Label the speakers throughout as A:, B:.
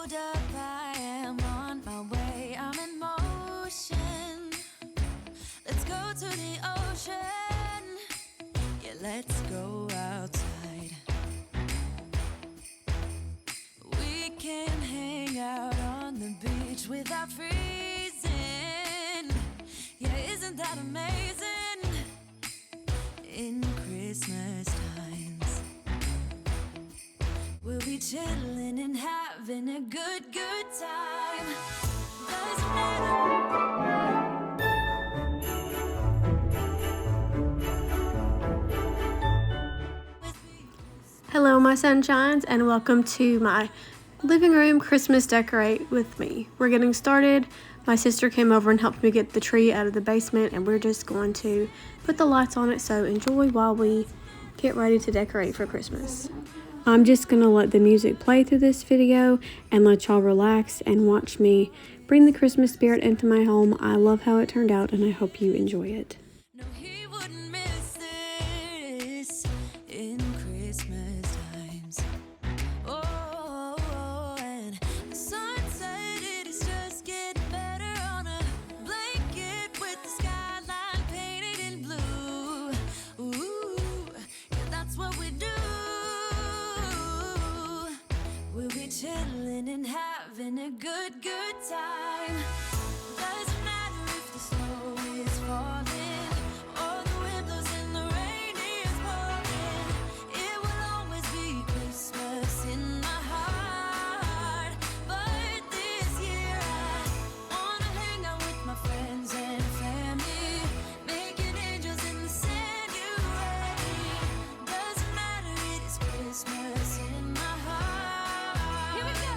A: hold up, I am on my way. I'm in motion. Let's go to the ocean. Yeah, let's go outside. We can hang out on the beach without freezing. Yeah, isn't that amazing? In Christmas times, we'll be chilling and having a good time. Doesn't matter.
B: Hello, my sunshines, and welcome to my living room Christmas decorate with me. We're getting started. My sister came over and helped me get the tree out of the basement, and we're just going to put the lights on it, so enjoy while we get ready to decorate for Christmas. I'm just going to let the music play through this video and let y'all relax and watch me bring the Christmas spirit into my home. I love how it turned out, and I hope you enjoy it.
A: No, he wouldn't miss this in Christmas times. Oh, and the sunset, it is just getting better on a blanket with the skyline painted in blue. Ooh, yeah, that's what we do. We'll be chilling and having a good time. Doesn't matter if the snow is falling or the wind blows and the rain is pouring. It will always be Christmas in my heart. But this year I wanna hang out with my friends and family, making angels in the sand. You ready? Doesn't matter, it is Christmas in my heart. Here we go.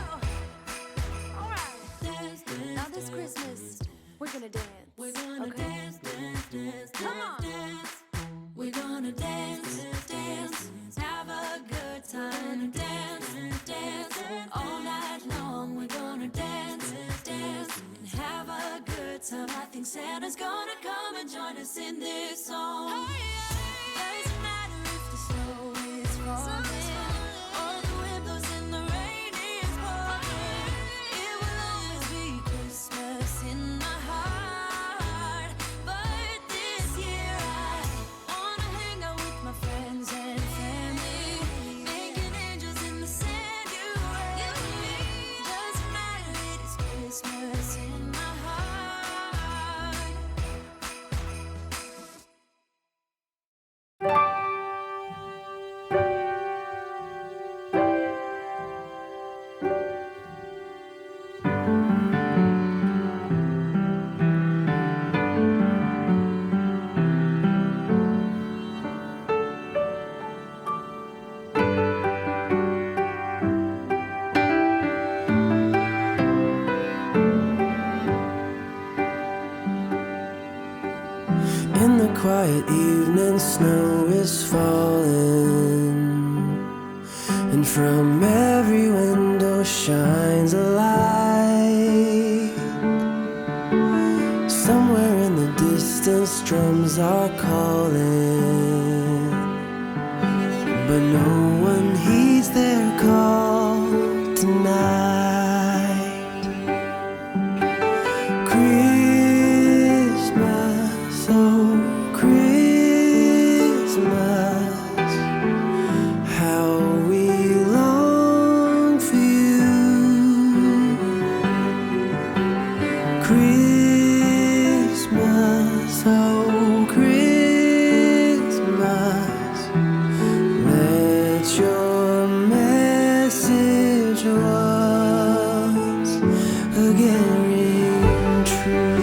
A: All right. Dance, dance, now this Christmas, we're gonna dance. We're gonna dance, dance, dance, come on. Dance. We're gonna dance, dance, have a good time. Dance, dance, all night long. We're gonna dance, dance, and have a good time. I think Santa's gonna come and join us in this song. Doesn't matter if the snow is falling or the wind blows and the rain is pouring. It will always be Christmas in my heart. But this year I wanna hang out with my friends and family, making angels in the sand. You ready? Doesn't matter, it is Christmas in my heart.
C: In the quiet evening, snow is falling, and from every window shines a light. Somewhere in the distance, drums are calling, but no one heeds their call tonight. Christmas, oh Christmas, how we long for you. Christmas, oh Christmas, let your message once again ring true.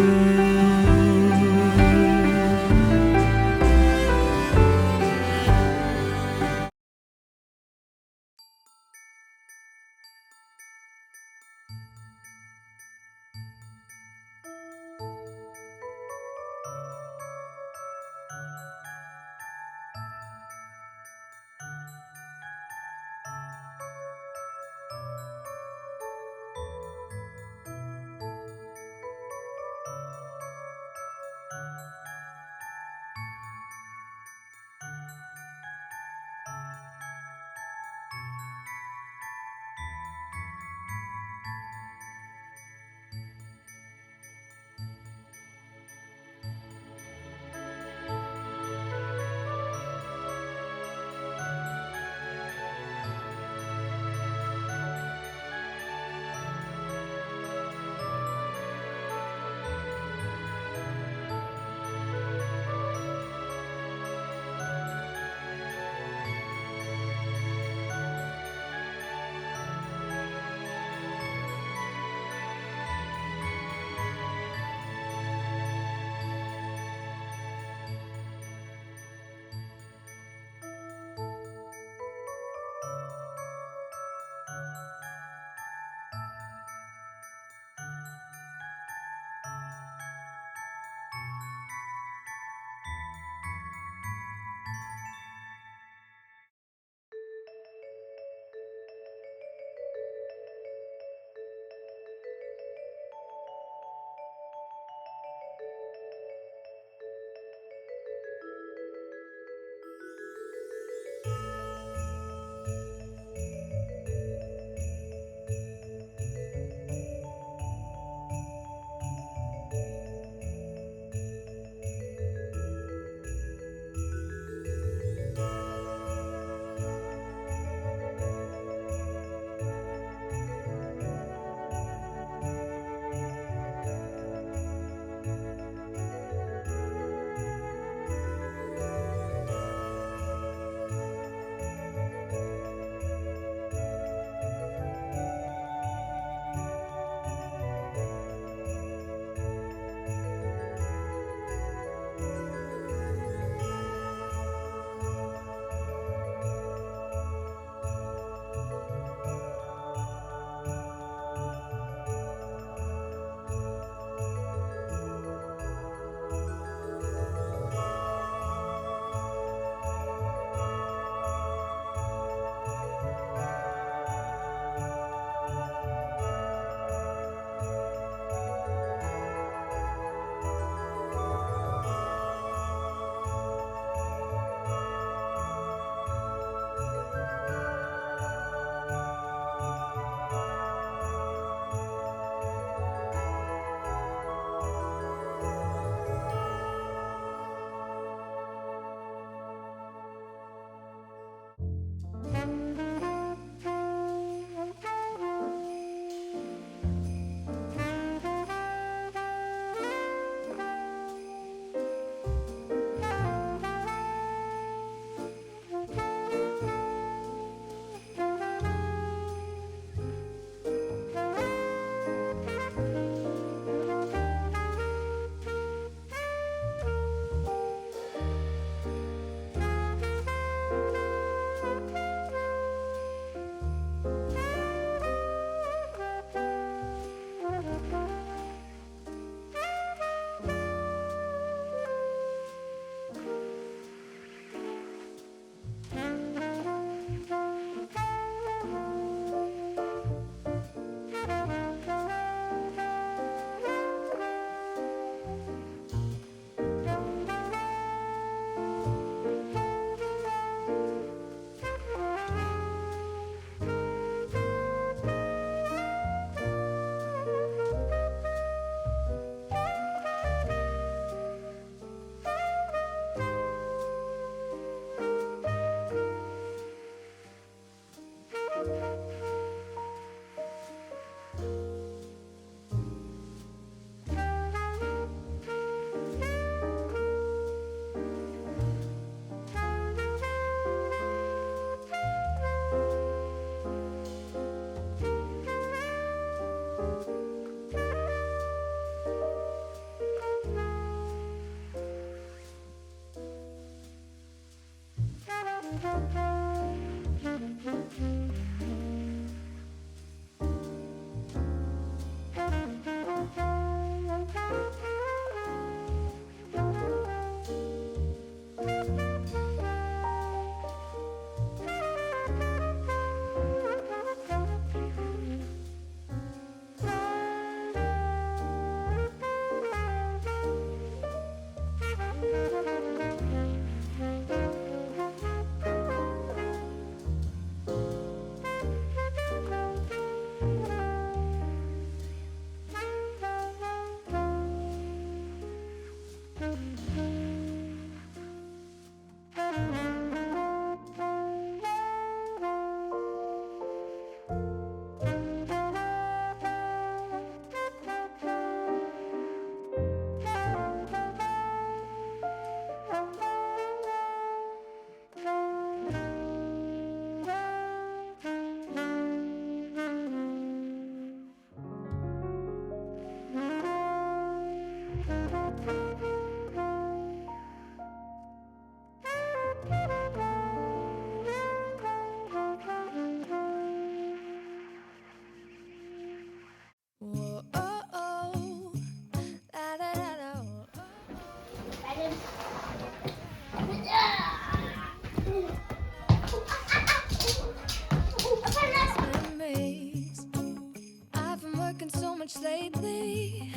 A: much lately.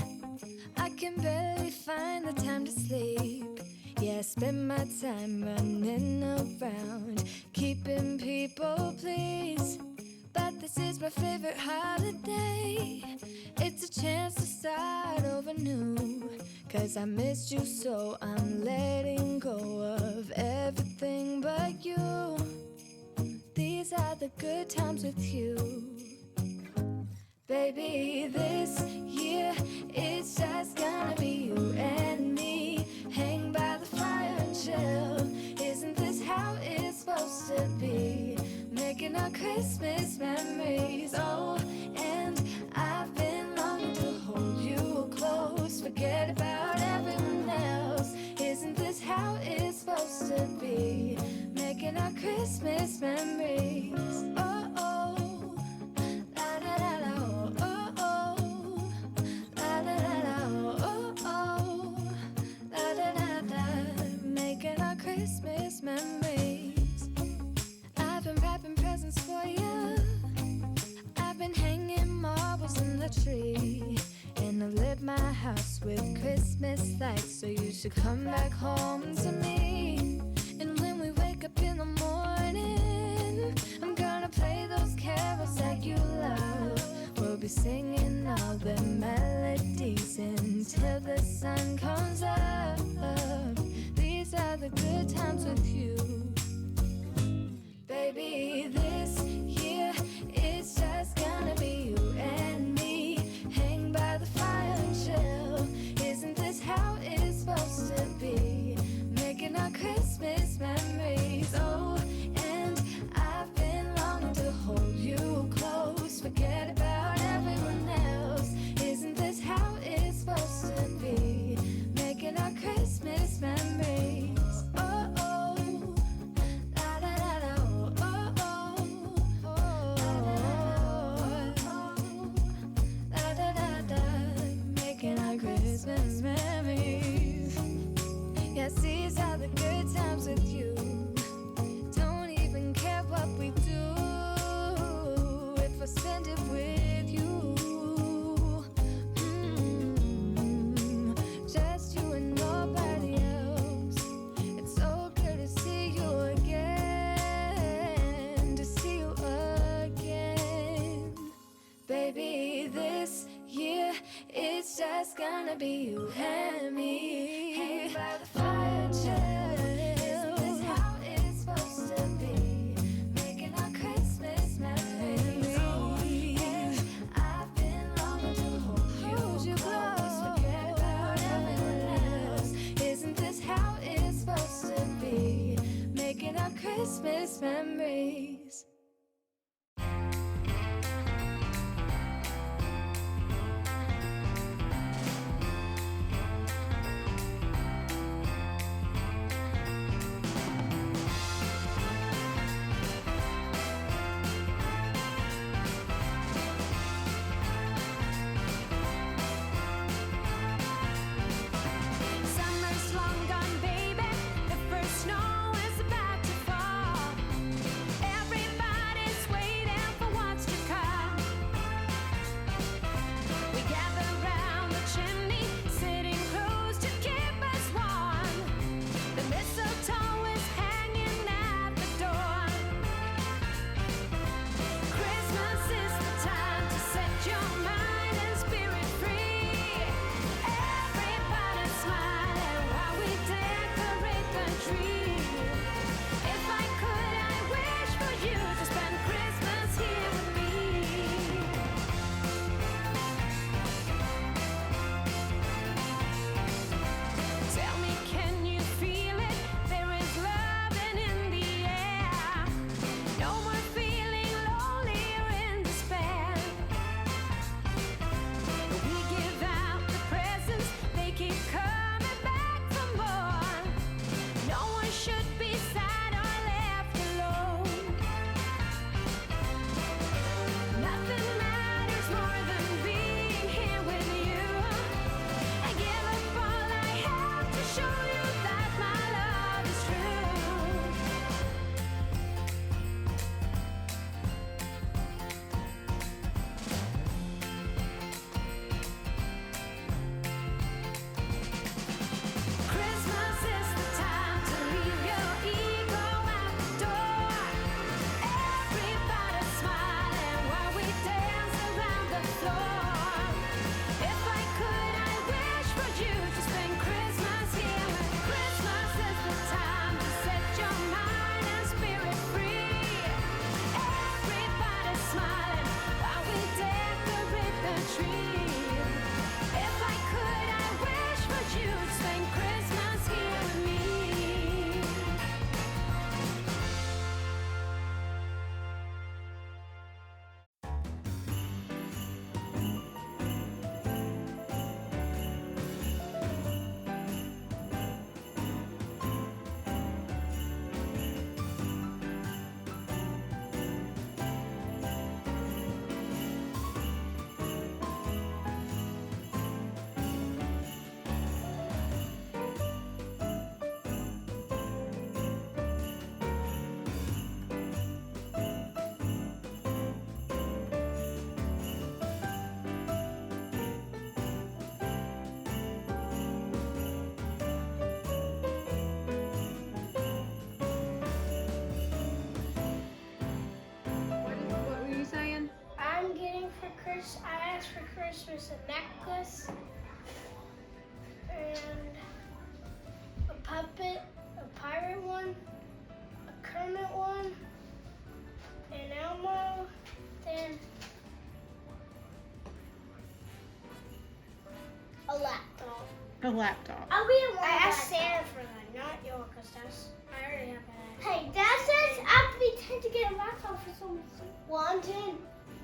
A: I can barely find the time to sleep. Yeah, I spend my time running around, keeping people pleased. But this is my favorite holiday. It's a chance to start over new. 'Cause I missed you, so I'm letting go of everything but you. These are the good times with you. Baby, this year it's just gonna be you and me. Hang by the fire and chill. Isn't this how it's supposed to be? Making our Christmas memories. Oh, and I've been longing to hold you close. Forget about everyone else. Isn't this how it's supposed to be? Making our Christmas memories. Oh, oh. La da da da, oh, oh. La da da da, oh, oh. La da da da. Making our Christmas memories. I've been wrapping presents for you. I've been hanging marbles in the tree. And I've lit my house with Christmas lights. So you should come back home to me. And when we wake up in the morning, I'm gonna play those carols that you love. We'll be singing all the melodies until the sun comes up. These are the good times with you. Baby, this year it's just gonna be you and me. Hang by the fire and chill. Isn't this how it's supposed to be? Making our Christmas memories. Oh, and I've been longing to hold you close. Forget about everyone else. Isn't this how it's supposed to be? Making our Christmas memories. Oh, oh. La da da da, oh, oh. La da da da. Making our Christmas memories. Yes, these are the good times with you. Don't even care what we do if I spend it with you. Just you and nobody else. It's so good to see you again. To see you again. Baby, this year it's just gonna be you and me. Hang by the fire and chill. Isn't this how it's supposed to be? Making our Christmas memories. Oh, and I've been longing to hold you close. Forget about everyone else. Isn't this how it's supposed to be? Making our Christmas memories. the tree. If I could, I wish that you'd spend Christmas here with me.
B: What were you saying?
D: I'm getting for Chris. I asked for Christmas a necklace and a puppet, a pirate one, a Kermit one, an Elmo, then a laptop.
B: A laptop.
D: I'll be a one. I asked Santa for that, not yours, because I already have that. Hey, Dad says I have to be 10 to get a laptop for someone. Well, I'm 10.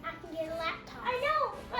D: I can get a laptop. I know.